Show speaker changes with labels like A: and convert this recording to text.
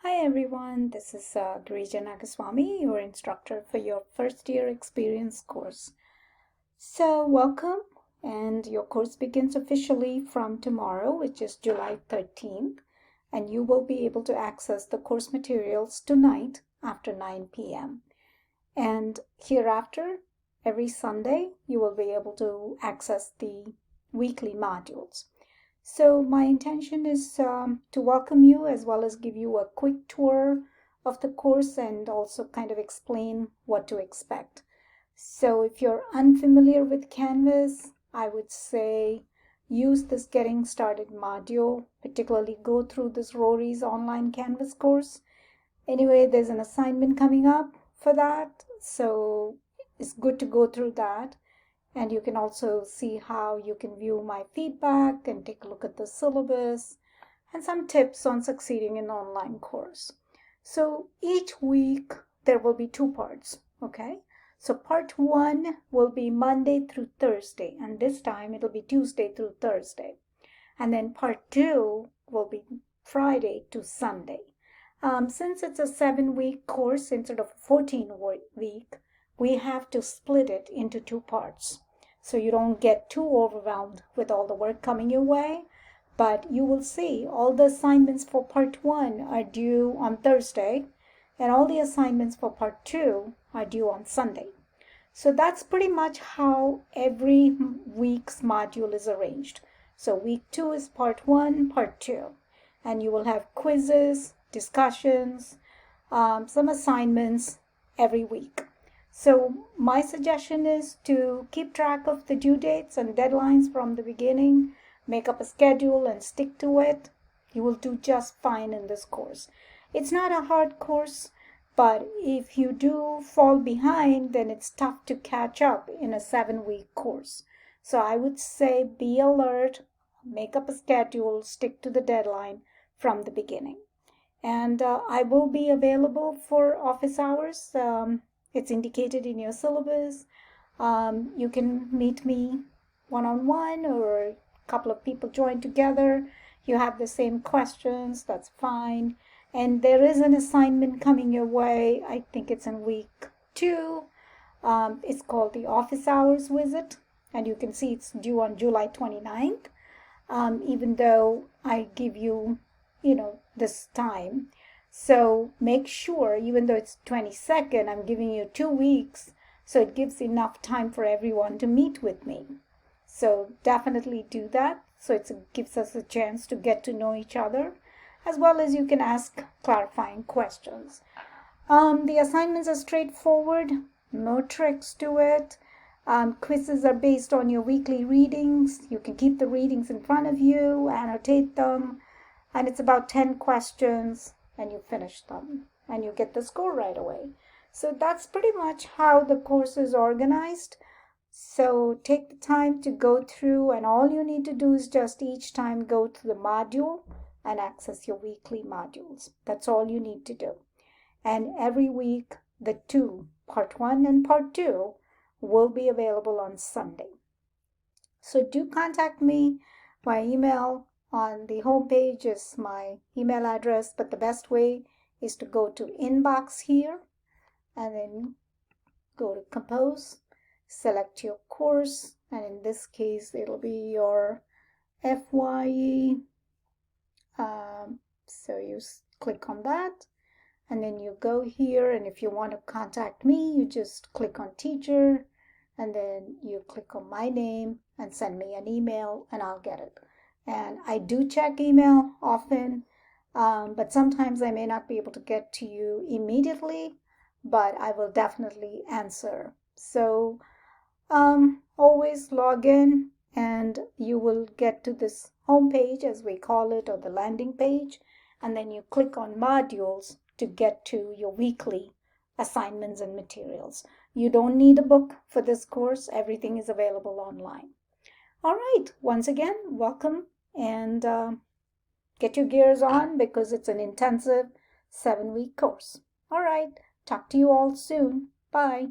A: Hi everyone, this is Girija Nagaswamy, your instructor for your first year experience course. So welcome, and your course begins officially from tomorrow, which is July 13th, and you will be able to access the course materials tonight after 9 p.m. And hereafter, every Sunday, you will be able to access the weekly modules. So my intention is to welcome you as well as give you a quick tour of the course and also kind of explain what to expect. So if you're unfamiliar with Canvas, I would say use this Getting Started module, particularly go through this Rory's online Canvas course. Anyway, there's an assignment coming up for that, so it's good to go through that. And you can also see how you can view my feedback and take a look at the syllabus and some tips on succeeding in an online course. So each week there will be two parts, okay? So part one will be Monday through Thursday, and this time it'll be Tuesday through Thursday. And then part two will be Friday to Sunday. Since it's a 7-week course instead of a 14-week, we have to split it into two parts so you don't get too overwhelmed with all the work coming your way. But you will see all the assignments for part one are due on Thursday, and all the assignments for part two are due on Sunday. So that's pretty much how every week's module is arranged. So week two is part one, part two, and you will have quizzes, discussions, some assignments every week. So my suggestion is to keep track of the due dates and deadlines from the beginning, make up a schedule and stick to it. You will do just fine in this course. It's not a hard course, but if you do fall behind, then it's tough to catch up in a 7-week course. So I would say be alert, make up a schedule, stick to the deadline from the beginning. And I will be available for office hours. It's indicated in your syllabus. You can meet me one-on-one, or a couple of people join together. You have the same questions, that's fine. And there is an assignment coming your way. I think it's in week two. It's called the office hours visit, and you can see it's due on July 29th. Even though I give you this time. So make sure, even though it's 22nd, I'm giving you 2 weeks, so it gives enough time for everyone to meet with me. So definitely do that. So it gives us a chance to get to know each other, as well as you can ask clarifying questions. The assignments are straightforward, no tricks to it. Quizzes are based on your weekly readings. You can keep the readings in front of you, annotate them, and it's about 10 questions, and you finish them, and you get the score right away. So that's pretty much how the course is organized. So take the time to go through, and all you need to do is just each time go to the module and access your weekly modules. That's all you need to do. And every week, the two, part one and part two, will be available on Sunday. So do contact me. My email on the homepage is my email address, but the best way is to go to inbox here and then go to compose, select your course, and in this case it'll be your FYE. So you click on that, and then you go here, and if you want to contact me, you just click on teacher, and then you click on my name and send me an email, and I'll get it. And I do check email often, but sometimes I may not be able to get to you immediately, but I will definitely answer. So always log in, and you will get to this home page, as we call it, or the landing page, and then you click on modules to get to your weekly assignments and materials. You don't need a book for this course. Everything is available online. All right, once again, welcome, and get your gears on, because it's an intensive 7-week course. All right, talk to you all soon. Bye.